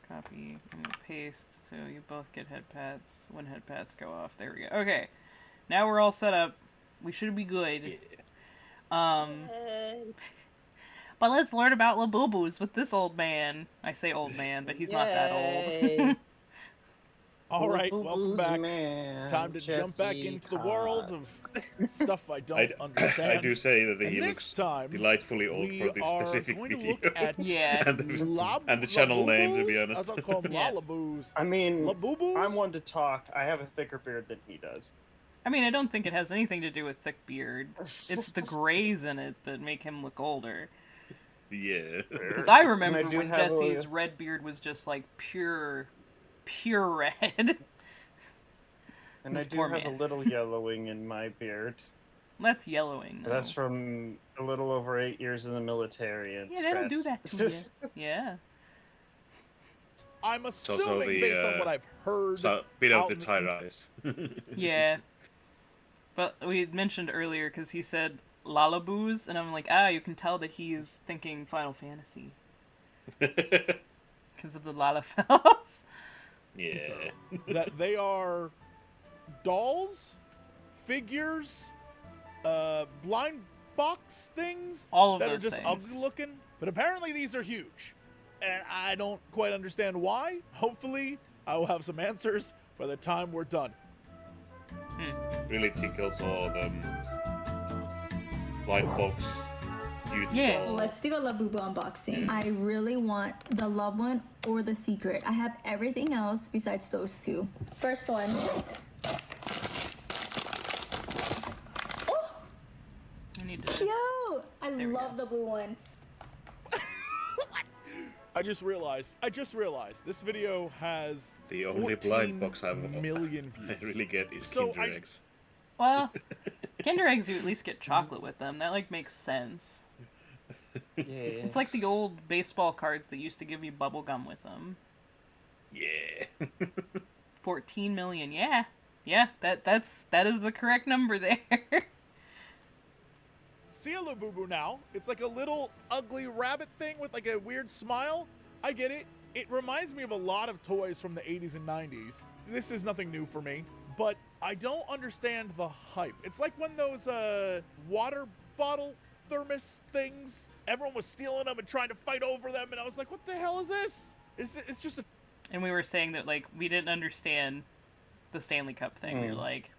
Copy and paste so you both get head pads when head pads go off. There we go. Okay. Now we're all set up. We should be good. But let's learn about Labubus with this old man. I say old man, but he's not that old. All right, welcome back. It's time to jump back into the world of stuff I don't understand. I do say that he and looks time, delightfully old for this specific going video. To look at yeah. and the channel name, to be honest. I thought called Labubus. I mean, Labubus? I'm one to talk. I have a thicker beard than he does. I mean, I don't think it has anything to do with thick beard. It's the grays in it that make him look older. Yeah. Because I remember when Jesse's red beard was just like pure red. And I do have a little yellowing in my beard. That's yellowing. That's from a little over 8 years in the military and stress. That'll do that to you. Yeah. I'm assuming based on what I've heard. So, bit of the tight eyes. Yeah. But we had mentioned earlier, because he said Labubus, and I'm like, you can tell that he's thinking Final Fantasy. Because of the Lalafels. Yeah. That they are dolls, figures, blind box things all of that those are just things. ugly looking. But apparently these are huge. And I don't quite understand why. Hopefully, I will have some answers by the time we're done. Really tickles all of them. Blind box. Yeah. Let's do a Labubu unboxing. I really want the loved one or the secret. I have everything else besides those two. First one. Oh! Cute! I love the blue one. I just realized this video has the only blind box I've million views. I really get is Kinder Eggs. Well, Kinder Eggs, you at least get chocolate with them. That, like, makes sense. Yeah. It's like the old baseball cards that used to give you bubble gum with them. Yeah. 14 million, yeah. Yeah, that is the correct number there. See a Labubu now. It's like a little ugly rabbit thing with like a weird smile. I get it. It reminds me of a lot of toys from the 80s and 90s. This is nothing new for me, but I don't understand the hype. It's like when those water bottle thermos things, everyone was stealing them and trying to fight over them, and I was like, what the hell is this? It's just a... And we were saying that, like, we didn't understand the Stanley Cup thing. We were like,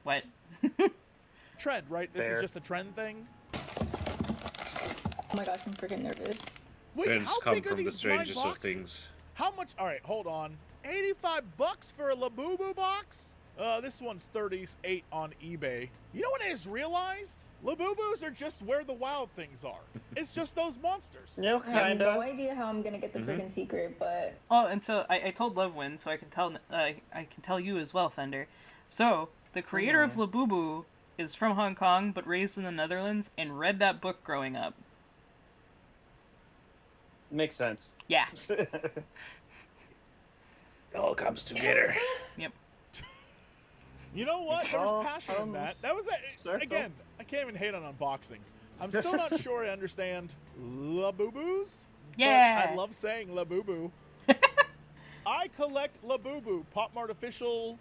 what? Trend, right? This is just a trend thing? Oh my gosh, I'm freaking nervous. Wait, Trends how come big are from the these blind strangest of boxes? things. How much? All right, hold on. $85 for a Labubu box? This one's $38 on eBay. You know what I just realized? Labubus are just where the wild things are. It's just those monsters. No, I have no idea how I'm gonna get the freaking secret, but... Oh, and so I told Lovewin, so I can tell you as well, Thunder. So, the creator of Labubu is from Hong Kong, but raised in the Netherlands, and read that book growing up. Makes sense. Yeah. It all comes together. Yep. You know what? There was passion in that. That was, again, I can't even hate on unboxings. I'm still not sure I understand Labubus. Yeah. But I love saying Labubu. I collect Labubu, Pop Mart official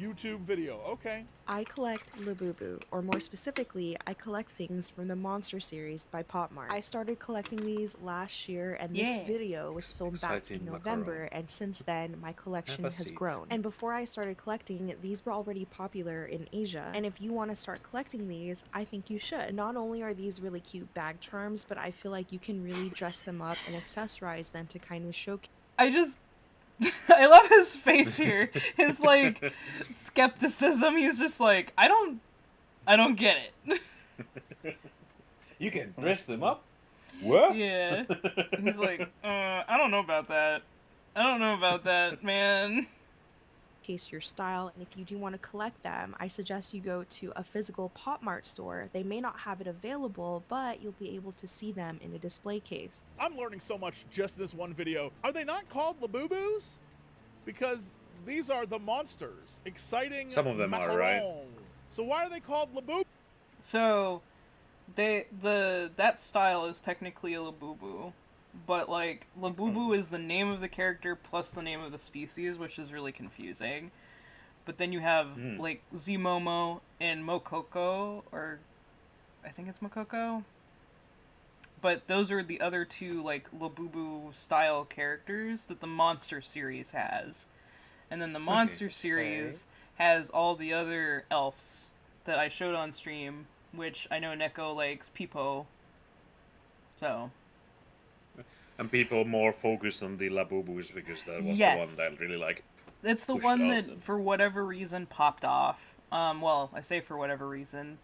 YouTube video. Okay. I collect Labubu, or more specifically, I collect things from the Monster series by Pop Mart. I started collecting these last year, and this video was filmed back in November, and since then, my collection has grown. And before I started collecting, these were already popular in Asia, and if you want to start collecting these, I think you should. Not only are these really cute bag charms, but I feel like you can really dress them up and accessorize them to kind of showcase. I love his face here. His, like, skepticism. He's just like, I don't get it. You can dress them up? What? Yeah. He's like, I don't know about that. I don't know about that, man. Your style, and if you do want to collect them, I suggest you go to a physical Pop Mart store. They may not have it available, but you'll be able to see them in a display case. I'm learning so much just this one video. Are they not called Labubus? Because these are the monsters. Exciting. Some of them are, right? So why are they called Labubu? So, that style is technically a Labubu. but like Labubu is the name of the character plus the name of the species, which is really confusing. But then you have like Zmomo and Mokoko, or I think it's Mokoko. But those are the other two like Labubu style characters that the Monster series has. And then the Monster series has all the other elves that I showed on stream, which I know Neko likes Peepo. So. And people more focused on the Labubus because that was the one that really like. It's the one that, for whatever reason, popped off. Well, I say for whatever reason.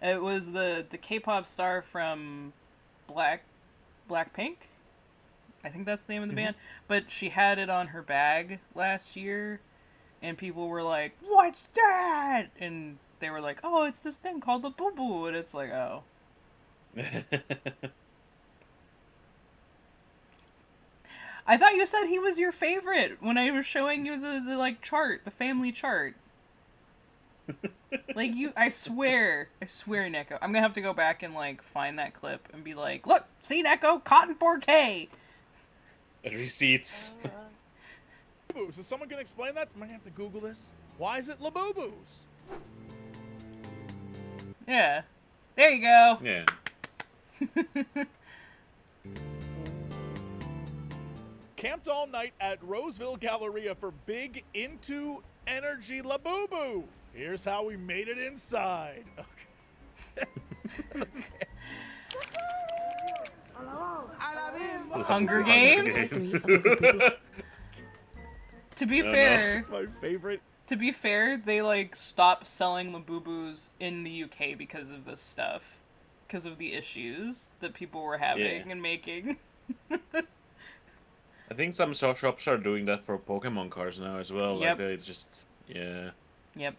It was the K-pop star from Blackpink? I think that's the name of the band. But she had it on her bag last year, and people were like, "What's that?" And they were like, "Oh, it's this thing called Labubu," and it's like, oh. I thought you said he was your favorite when I was showing you the like chart, the family chart. Like I swear, Neko. I'm gonna have to go back and like find that clip and be like, look, see Neko, caught in 4K. Receipts. So someone can explain that? Am I gonna have to Google this? Why is it Labubus? Yeah. There you go. Yeah. Camped all night at Roseville Galleria for Big Into Energy Labubu. Here's how we made it inside. Okay. Hunger Games? To be fair, my favorite. To be fair, they like stopped selling Labubus in the UK because of this stuff. Because of the issues that people were having and making. I think some shops are doing that for Pokemon cards now as well. Yep. Like they just Yep.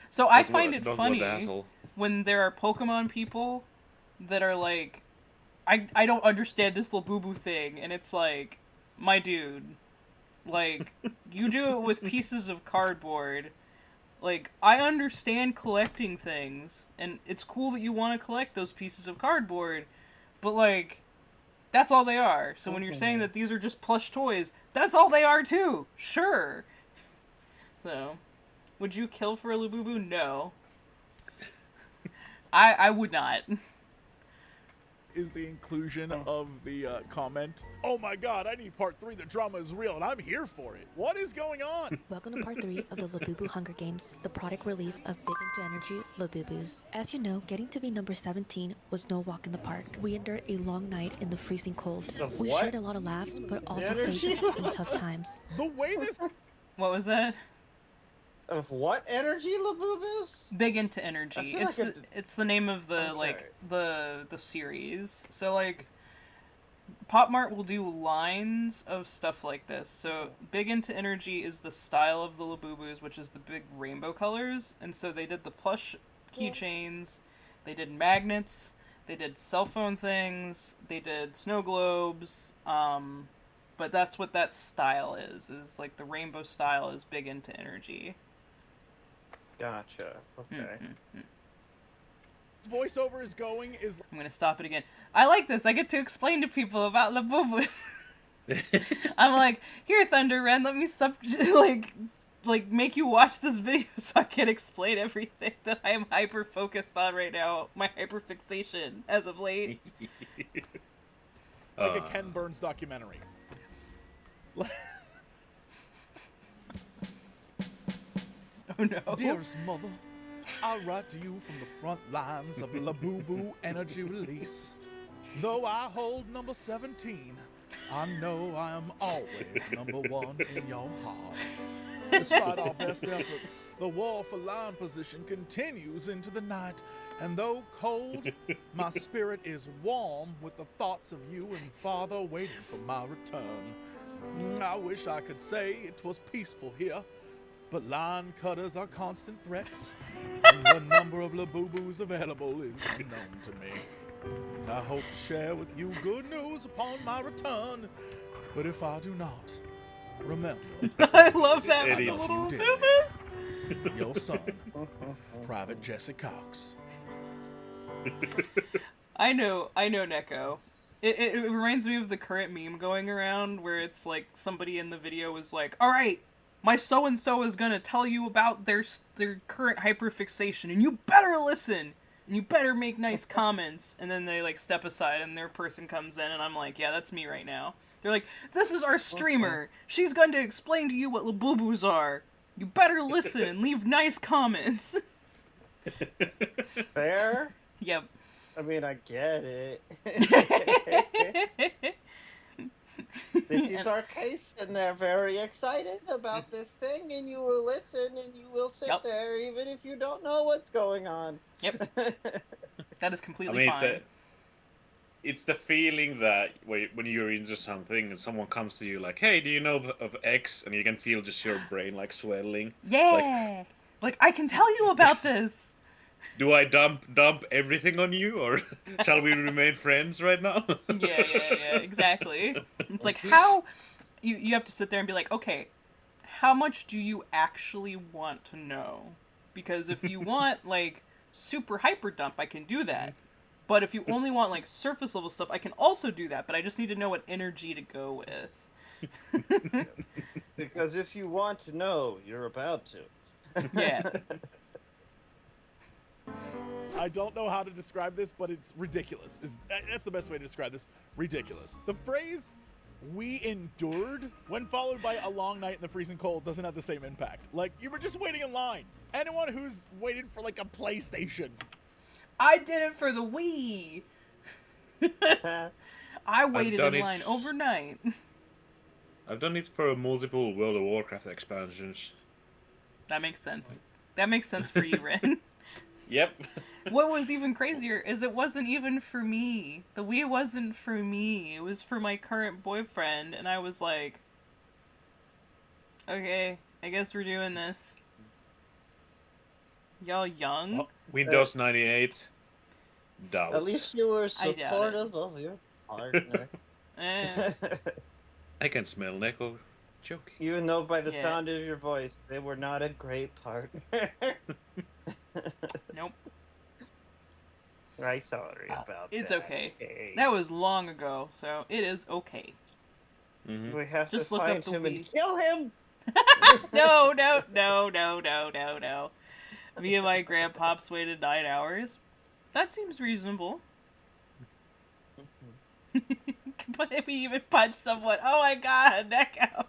So I find it funny when there are Pokemon people that are like, I don't understand this Labubu thing, and it's like, my dude, like, you do it with pieces of cardboard. Like, I understand collecting things, and it's cool that you want to collect those pieces of cardboard, but like, that's all they are. So when you're saying that these are just plush toys, that's all they are too. Sure. So, would you kill for a Labubu? No. I would not. Is the inclusion of the comment, "Oh my god, I need part 3, the drama is real, and I'm here for it." What is going on? Welcome to part 3 of the Labubu Hunger Games, the product release of Big Into Energy Labubus. As you know, getting to be number 17 was no walk in the park. We endured a long night in the freezing cold. We shared a lot of laughs, but also faced some tough times. The way this... What was that? Of what energy, Labubus? Big Into Energy. It's the name of the like the series. So like Pop Mart will do lines of stuff like this. So Big Into Energy is the style of the Labubus, which is the big rainbow colors. And so they did the plush keychains, they did magnets, they did cell phone things, they did snow globes. But that's what that style is like the rainbow style is Big Into Energy. Gotcha. Okay. Voiceover is going is... I'm gonna stop it again. I like this. I get to explain to people about Labubus. I'm like, here, Thunder Ren, let me like make you watch this video so I can explain everything that I am hyper focused on right now. My hyper fixation as of late. Like a Ken Burns documentary. Oh no. Dearest mother, I write to you from the front lines of the Labubu Energy Release. Though I hold number 17, I know I am always number 1 in your heart. Despite our best efforts, the war for line position continues into the night, and though cold, my spirit is warm with the thoughts of you and Father waiting for my return. I wish I could say it was peaceful here, but line cutters are constant threats, and the number of Labubus available is unknown to me. I hope to share with you good news upon my return, but if I do not, remember. I love that Idiots. little You doofus. Your son, Private Jesse Cox. I know, Neko. It reminds me of the current meme going around where it's like somebody in the video is like, all right, my so-and-so is gonna tell you about their current hyperfixation, and you better listen, and you better make nice comments, and then they like step aside and their person comes in, and I'm like, yeah, that's me right now. They're like, this is our streamer. She's going to explain to you what Labubus are. You better listen and leave nice comments. Fair? Yep. I mean, I get it. This is our case, and they're very excited about this thing, and you will listen, and you will sit there, even if you don't know what's going on. Yep. That is completely fine. It's the feeling that when you're into something and someone comes to you like, hey, do you know of X? And you can feel just your brain like swelling. Yeah! Like I can tell you about this! Do I dump everything on you, or shall we remain friends right now? Yeah, exactly. It's like, how... You have to sit there and be like, okay, how much do you actually want to know? Because if you want, like, super hyper dump, I can do that. But if you only want, like, surface level stuff, I can also do that, but I just need to know what energy to go with. Because if you want to know, you're about to. Yeah. I don't know how to describe this, but it's ridiculous. That's the best way to describe this. Ridiculous. The phrase, we endured, when followed by a long night in the freezing cold, doesn't have the same impact. Like, you were just waiting in line. Anyone who's waited for, like, a PlayStation... I did it for the Wii. I waited in line overnight. I've done it for multiple World of Warcraft expansions. That makes sense. That makes sense for you, Ren. Yep. What was even crazier is it wasn't even for me. The Wii wasn't for me. It was for my current boyfriend, and I was like, okay, I guess we're doing this. Y'all young? Well, Windows 98. Doubts. At least you were supportive of your partner. I can smell Neko joking. Even though by the sound of your voice, they were not a great partner. Nope. I'm sorry about that. It's okay. That was long ago, so it is okay. Mm-hmm. We have just to look find up the him Wii. and kill him! No. Me and my grandpops waited 9 hours. That seems reasonable. But we even punched someone. Oh my god, Neko.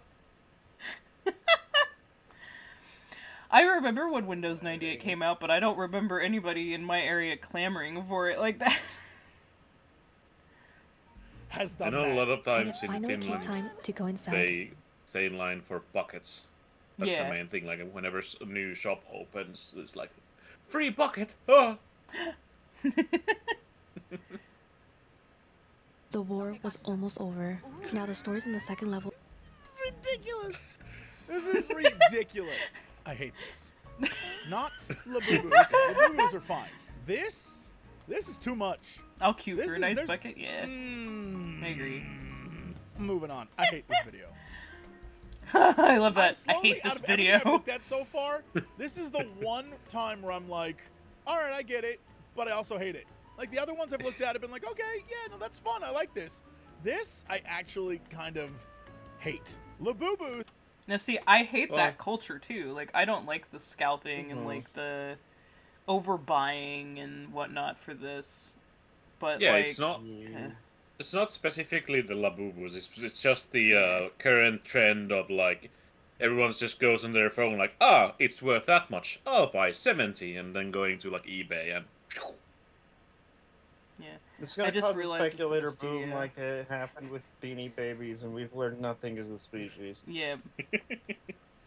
I remember when Windows 98 came out, but I don't remember anybody in my area clamoring for it like that. I know a lot of times in finally Finland, came time to go inside. they stay in line for buckets. That's the main thing. Like whenever a new shop opens, it's like, free bucket! Oh! The war was almost over. Now the stores in the second level. Ridiculous! This is ridiculous. I hate this. Not Labubus. Labubus are fine. This is too much. Oh, cute for a nice bucket? Yeah. I agree. Moving on. I hate this video. I love that. I hate this video. I've looked at so far, this is the one time where I'm like, all right, I get it, but I also hate it. Like the other ones I've looked at have been like, okay, yeah, no, that's fun. I like this. This I actually kind of hate. Labubu. Now, see, I hate that culture too. Like, I don't like the scalping and like the overbuying and whatnot for this. But yeah, like, it's not. It's not specifically the Labubus. It's just the current trend of like everyone's just goes on their phone like, it's worth that much. I'll buy 70, and then going to like eBay and. Yeah, it's gonna cause a speculator boom like it happened with Beanie Babies, and we've learned nothing as a species. Yeah.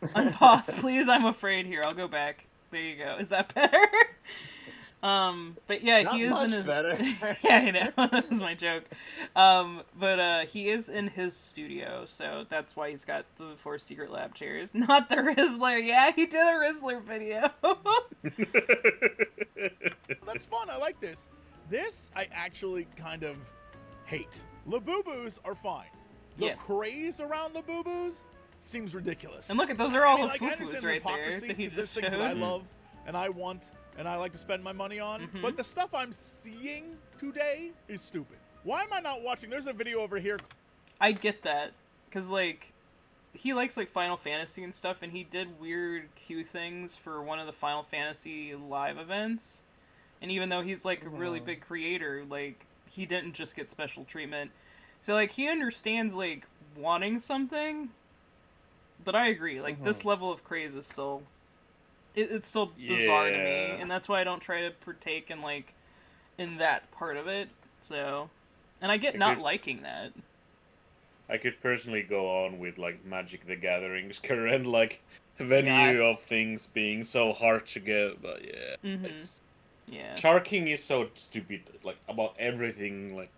Unpause, please. I'm afraid here. I'll go back. There you go. Is that better? But yeah, Not he is much in his. Better. Yeah, I know. That was my joke. But he is in his studio, so that's why he's got the 4 secret lab chairs, not the Rizzler. Yeah, he did a Rizzler video. That's fun. I like this. This I actually kind of hate. Labubus are fine. The craze around Labubus seems ridiculous. And look at those are all the like, foo-foos right there that he just showed. That I love and I want and I like to spend my money on. But the stuff I'm seeing today is stupid. Why am I not watching? There's a video over here. I get that, because, like, he likes, like, Final Fantasy and stuff, and he did weird Q things for one of the Final Fantasy live events. And even though he's, like, a really big creator, like, he didn't just get special treatment. So, like, he understands, like, wanting something, but I agree, like, this level of craze is still... It's still bizarre to me, and that's why I don't try to partake in, like, in that part of it, so... And I get not liking that. I could personally go on with, like, Magic the Gathering's current, like, venue of things being so hard to get, but it's... Yeah. Sharking is so stupid, like, about everything, like...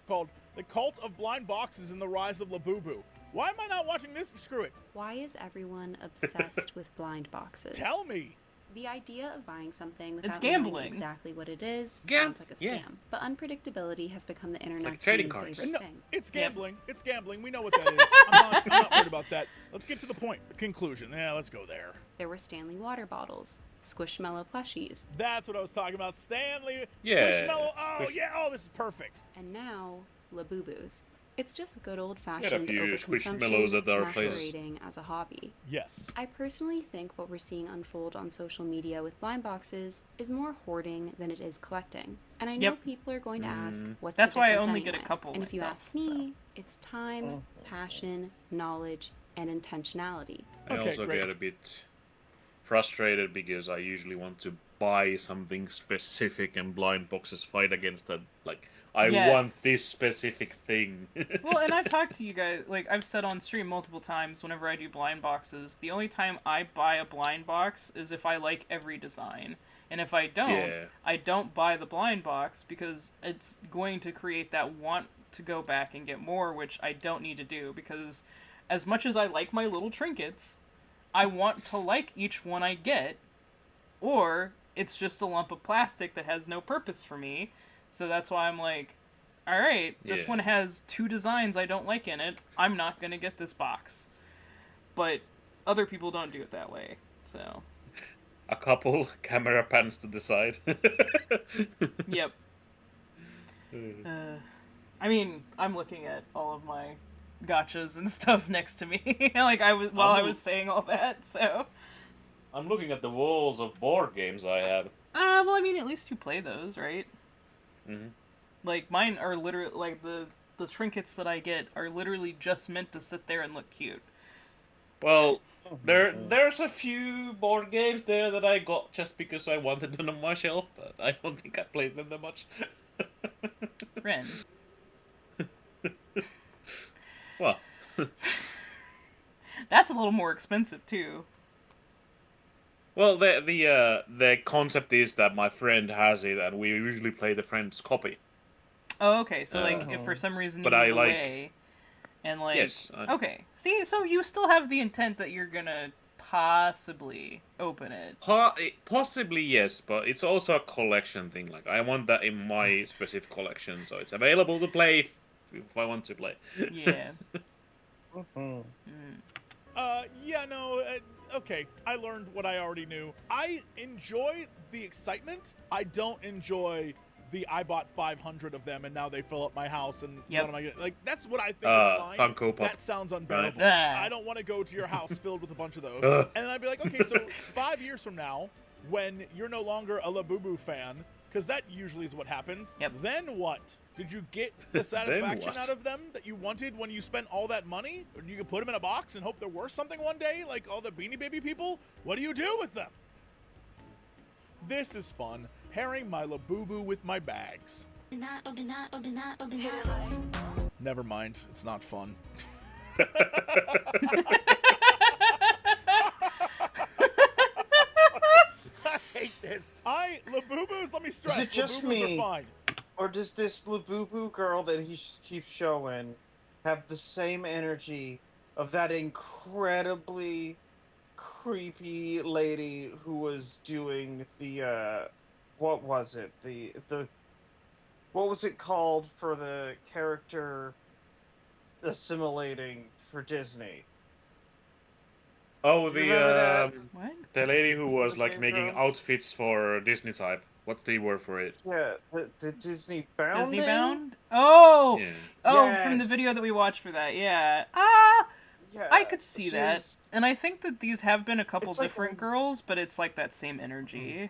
Called The Cult of Blind Boxes and the Rise of Labubu. Why am I not watching this? Screw it. Why is everyone obsessed with blind boxes? Tell me. The idea of buying something without gambling. knowing exactly what it is sounds like a scam. But unpredictability has become the internet's new favorite thing. It's gambling. It's gambling. We know what that is. I'm not worried about that. Let's get to the point. Conclusion. Yeah, let's go there. There were Stanley water bottles, Squishmallow plushies. That's what I was talking about. Stanley. Yeah. Squishmallow. Oh, yeah. Oh, this is perfect. And now, Labubus. It's just good Squishmallows old-fashioned at our overconsumption masquerading as a hobby. Yes. I personally think what we're seeing unfold on social media with blind boxes is more hoarding than it is collecting. And I know people are going to ask, what's That's the why I difference only anyway? get a couple And if you myself, ask me, it's time, passion, knowledge, and intentionality. I also get a bit frustrated because I usually want to buy something specific and blind boxes fight against that, like... I want this specific thing. Well, and I've talked to you guys, like, I've said on stream multiple times whenever I do blind boxes, the only time I buy a blind box is if I like every design. And if I don't, I don't buy the blind box because it's going to create that want to go back and get more, which I don't need to do, because as much as I like my little trinkets, I want to like each one I get, or it's just a lump of plastic that has no purpose for me. So that's why I'm like, alright, this one has 2 designs I don't like in it. I'm not going to get this box. But other people don't do it that way, so... A couple camera pans to the side. Yep. I mean, I'm looking at all of my gotchas and stuff next to me, like I was saying all that, so... I'm looking at the walls of board games I have. Well, I mean, at least you play those, right? Mm-hmm. Like, mine are literally, like, the trinkets that I get are literally just meant to sit there and look cute. Well, there's a few board games there that I got just because I wanted them on my shelf, but I don't think I played them that much. Ren. Well. That's a little more expensive, too. Well, the concept is that my friend has it, and we usually play the friend's copy. Oh, okay. So, like, if for some reason you move away, and, like... Yes. Okay. See, so you still have the intent that you're gonna possibly open it. Possibly, yes, but it's also a collection thing. Like, I want that in my specific collection, so it's available to play if I want to play. Yeah. Okay, I learned what I already knew. I enjoy the excitement. I don't enjoy the I bought 500 of them and now they fill up my house and what am I gonna... Like, that's what I think in my mind. Funko Pop. That sounds unbearable. Right. I don't want to go to your house filled with a bunch of those. And then I'd be like, okay, so 5 years from now, when you're no longer a Labubu fan, because that usually is what happens, then what? Did you get the satisfaction out of them that you wanted when you spent all that money? Or you can put them in a box and hope they're worth something one day, like all the Beanie Baby people? What do you do with them? This is fun. Pairing my Labubu with my bags. Never mind. It's not fun. I hate this. Labubus, let me stress. Is it just Labubus me? are fine. Or does this Labubu girl that he keeps showing have the same energy of that incredibly creepy lady who was doing the, what was it? What was it called for the character assimilating for Disney? Oh, What? the lady who was like making outfits for Disney type. What's the word for it? Yeah, the Disney Bound. Disney Bound? Oh! Yeah. Oh, Yes. from the video that we watched for that, yeah. Yeah, I could see that. And I think that these have been a couple different girls, but it's like that same energy.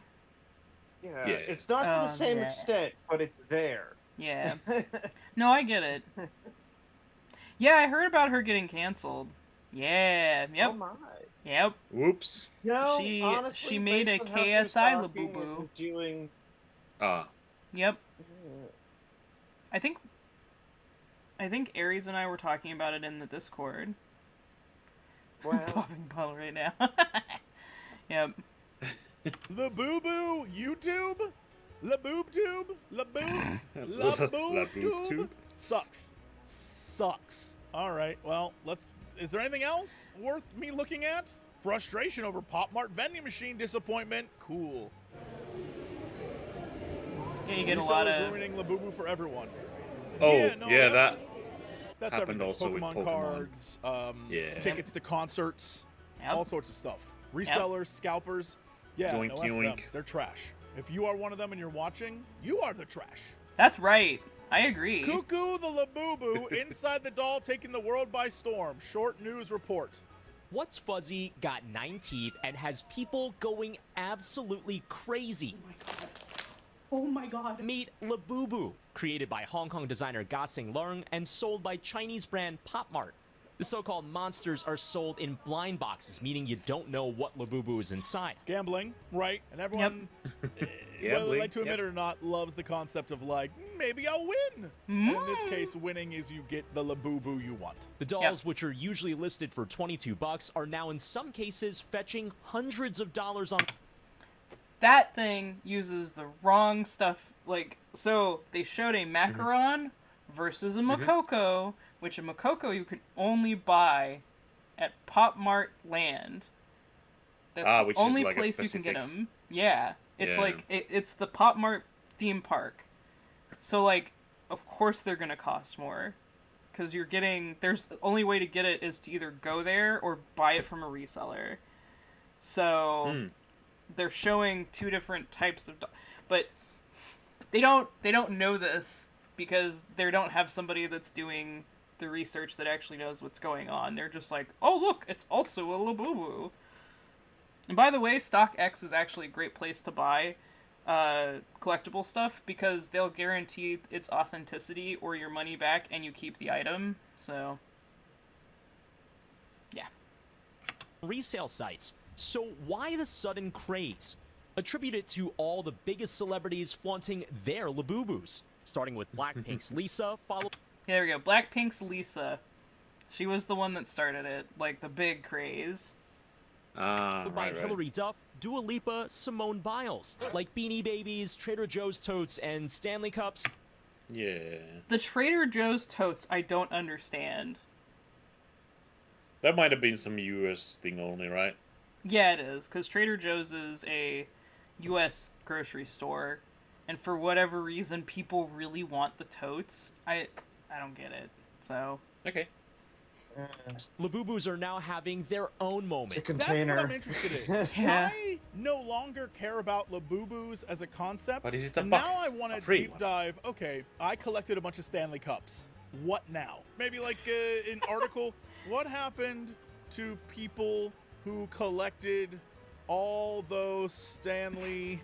Yeah, it's not to the same extent, but it's there. Yeah. No, I get it. Yeah, I heard about her getting canceled. Yeah, yep. Oh my. Yep. Whoops. You know, she honestly, made a KSI Labubu. Doing... Yep. I think Aries and I were talking about it in the Discord. Wow. Popping bottle right now. Yep. Labubus YouTube? LaboobTube? LaboobTube? Sucks. Alright, well, is there anything else worth me looking at? Frustration over Pop Mart vending machine disappointment. Cool. Yeah, you get a lot of... ruining Labubu for everyone. Oh, that's happened everything. also Pokemon with Pokemon cards, tickets to concerts, all sorts of stuff. Resellers, scalpers. Yeah, yoink, no F them. yoink. They're trash. If you are one of them and you're watching, you are the trash. That's right. I agree. Cuckoo the Labubu inside the doll taking the world by storm. Short news report. What's Fuzzy got 9 teeth and has people going absolutely crazy. Oh my god. Meet Labubu, created by Hong Kong designer Ga Sing Leung and sold by Chinese brand Pop Mart. The so-called monsters are sold in blind boxes, meaning you don't know what Labubu is inside. Gambling, right? And everyone, whether they like to admit it or not, loves the concept of like, maybe I'll win. And in this case, winning is you get the Labubu you want. The dolls, which are usually listed for $22, are now in some cases fetching hundreds of dollars on... That thing uses the wrong stuff. Like, so they showed a macaron versus a Makoko, which a Makoko you can only buy at Pop Mart Land. That's the only place you can get them. Yeah. It's like, it's the Pop Mart theme park. So, like, of course they're gonna cost more. Because you're getting, the only way to get it is to either go there or buy it from a reseller. So... They're showing 2 different types of but they don't know this because they don't have somebody that's doing the research that actually knows what's going on. They're just like, oh look, it's also a Labubu. And by the way, StockX is actually a great place to buy collectible stuff because they'll guarantee its authenticity or your money back and you keep the item. So yeah. Resale sites. So why the sudden craze? Attribute it to all the biggest celebrities flaunting their Labubus. Starting with Blackpink's Lisa, followed... There we go, Blackpink's Lisa. She was the one that started it, like the big craze. By Hilary Duff, Dua Lipa, Simone Biles. Like Beanie Babies, Trader Joe's totes, and Stanley Cups. Yeah. The Trader Joe's totes, I don't understand. That might have been some US thing only, right? Yeah, it is, because Trader Joe's is a U.S. grocery store, and for whatever reason, people really want the totes. I don't get it, so... Okay. Labubus are now having their own moment. It's a container. That's what I'm interested in. I no longer care about Labubus as a concept, but is it and now I want to deep dive. Okay, I collected a bunch of Stanley Cups. What now? Maybe like an article. What happened to people who collected all those Stanley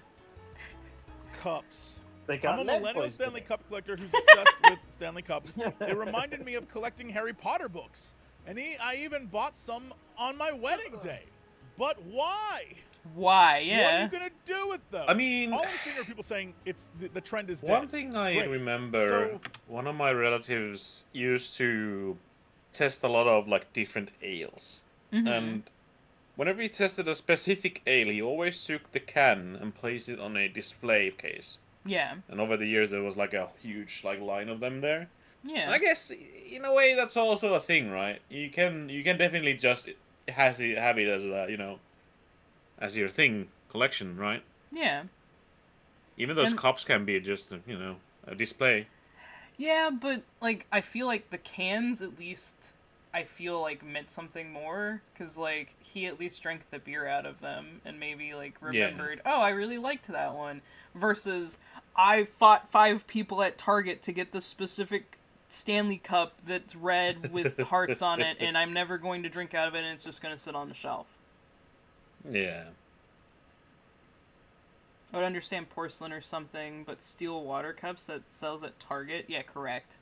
Cups? I'm a millennial Stanley Cup collector who's obsessed with Stanley Cups. It reminded me of collecting Harry Potter books. And I even bought some on my wedding day. But why? Why, yeah. What are you going to do with them? I mean... all I'm seeing are people saying the trend is dead. One thing I remember, one of my relatives used to test a lot of, like, different ales. And whenever he tested a specific ale, he always took the can and placed it on a display case. Yeah. And over the years, there was like a huge line of them there. Yeah. And I guess in a way that's also a thing, right? You can definitely just have it as a as your thing collection, right? Yeah. Even those cups can be just a display. Yeah, but like I feel like the cans at least I feel like meant something more, because like he at least drank the beer out of them and maybe like remembered, oh, I really liked that one, versus I fought 5 people at Target to get the specific Stanley Cup that's red with hearts on it, and I'm never going to drink out of it, and it's just going to sit on the shelf. Yeah. I would understand porcelain or something, but steel water cups that sells at Target? Yeah, correct.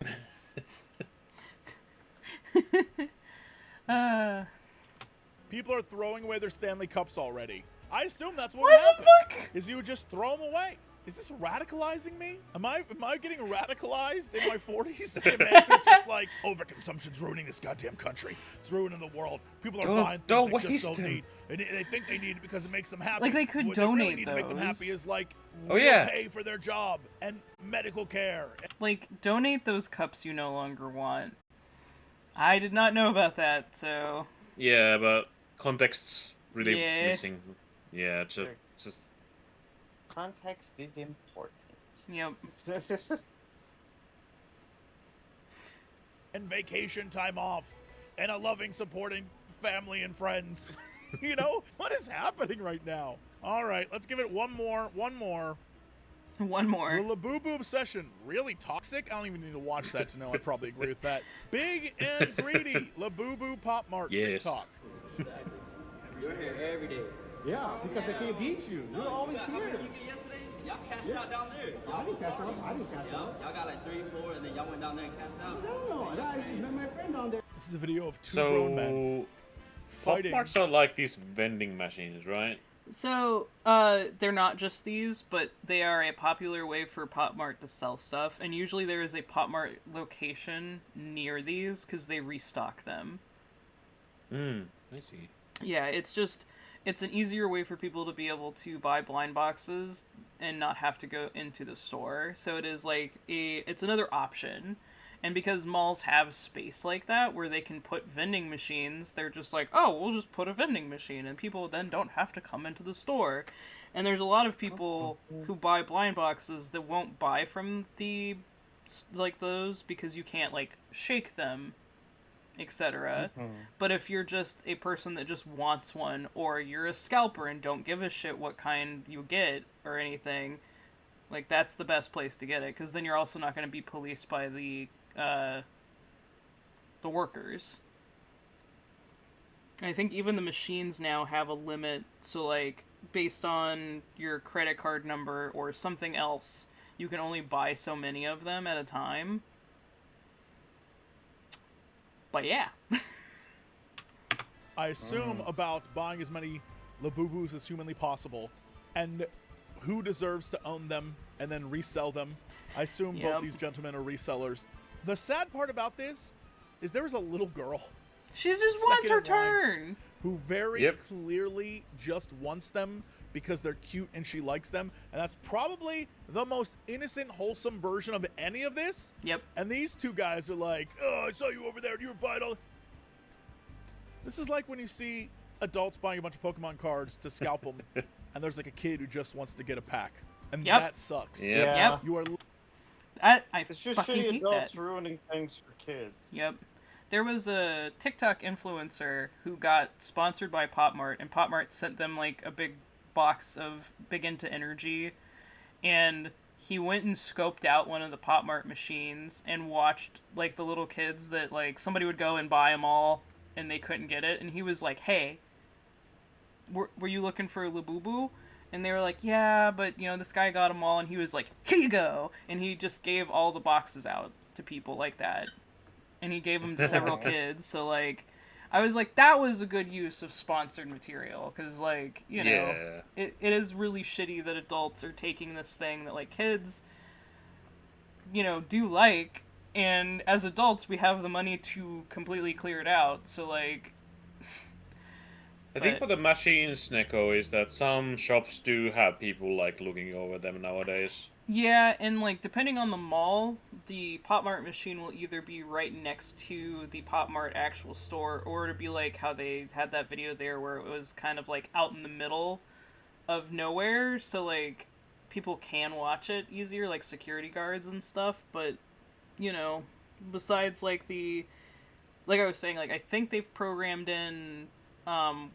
People are throwing away their Stanley Cups already. I assume that's what would happen. Is you would just throw them away. Is this radicalizing me? Am I getting radicalized in my 40s? And man, it's just like, overconsumption's ruining this goddamn country. It's ruining the world. People are buying things they just don't need. And they think they need it because it makes them happy. Like, they could what donate they really need to make them happy is like, pay for their job and medical care. Like, donate those cups you no longer want. I did not know about that, so... Yeah, but context's really missing. Yeah, just... Context is important. Yep. And vacation time off. And a loving, supporting family and friends. You know? What is happening right now? All right, let's give it one more. One more. The Labubu obsession, really toxic? I don't even need to watch that to know I probably agree with that. Big and greedy, Labubu Pop Mart TikTok. You're here every day. Yeah, because I can't beat you. You're always here. How many you get yesterday? Y'all cashed out down there. I didn't cash out. Y'all got like 3, 4, and then y'all went down there and cashed out. No, I met my friend down there. This is a video of 2 grown men fighting. Pop Marts are like these vending machines, right? So, they're not just these, but they are a popular way for Pop Mart to sell stuff, and usually there is a Pop Mart location near these, because they restock them. I see. Yeah, it's an easier way for people to be able to buy blind boxes and not have to go into the store. So it is like it's another option. And because malls have space like that where they can put vending machines, they're just like, oh, we'll just put a vending machine and people then don't have to come into the store. And there's a lot of people who buy blind boxes that won't buy from those because you can't like shake them, etc. But if you're just a person that just wants one, or you're a scalper and don't give a shit what kind you get or anything, like that's the best place to get it, because then you're also not going to be policed by the workers. And I think even the machines now have a limit, so like based on your credit card number or something else, you can only buy so many of them at a time. But yeah. I assume about buying as many Labubus as humanly possible, and who deserves to own them and then resell them. I assume both these gentlemen are resellers. The sad part about this is there is a little girl. She just wants her turn. Who very clearly just wants them because they're cute and she likes them. And that's probably the most innocent, wholesome version of any of this. Yep. And these 2 guys are like, oh, I saw you over there and you were buying all... This is like when you see adults buying a bunch of Pokemon cards to scalp them, and there's like a kid who just wants to get a pack. And that sucks. Yep. You are... It's just shitty adults ruining things for kids. Yep. There was a TikTok influencer who got sponsored by Pop Mart, and Pop Mart sent them like a big box of Big Into Energy, and he went and scoped out one of the Pop Mart machines and watched like the little kids that like somebody would go and buy them all and they couldn't get it, and he was like, hey, were you looking for a Labubu? And they were like, yeah, but you know, this guy got them all, and he was like, here you go, and he just gave all the boxes out to people like that, and he gave them to several kids. So like, I was like, that was a good use of sponsored material, because like, you know, it is really shitty that adults are taking this thing that like kids, you know, do like, and as adults we have the money to completely clear it out. So like, I think what the machines, Neko, is that some shops do have people like looking over them nowadays. Yeah, and like depending on the mall, the Pop Mart machine will either be right next to the Pop Mart actual store, or it'll be like how they had that video there where it was kind of like out in the middle of nowhere, so like people can watch it easier, like security guards and stuff. But you know, besides like the like I was saying, like I think they've programmed in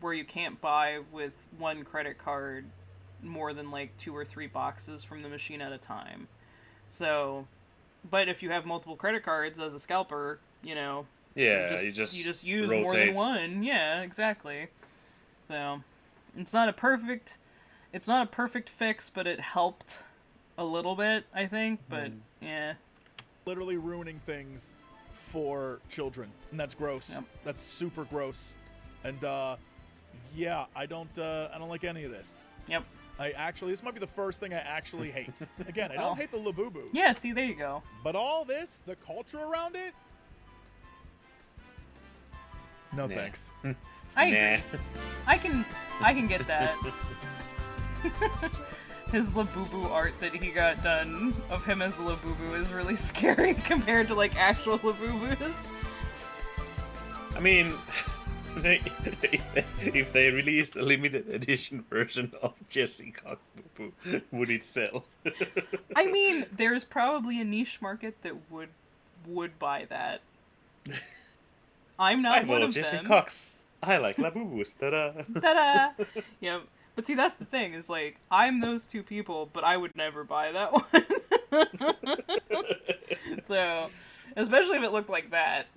where you can't buy with one credit card more than like 2 or 3 boxes from the machine at a time. So, but if you have multiple credit cards as a scalper, you know, yeah, you just use rotate. more than one. Yeah, exactly. So, it's not a perfect fix, but it helped a little bit, I think. But yeah, literally ruining things for children, and that's gross. Yep. That's super gross. And yeah, I don't like any of this. Yep. This might be the first thing I actually hate. Again, I don't hate the Labubu. Yeah, see, there you go. But all this, the culture around it, no thanks. I agree. I can get that. His Labubu art that he got done of him as a Labubu is really scary compared to like actual Labubus. I mean, if they released a limited edition version of Jesse Cockbubu, would it sell? I mean, there's probably a niche market that would buy that. I'm not one of Jesse them. Cox. I like Labubus. Ta-da! Ta-da! Yeah, but see, that's the thing, is like, I'm those two people, but I would never buy that one. So, especially if it looked like that.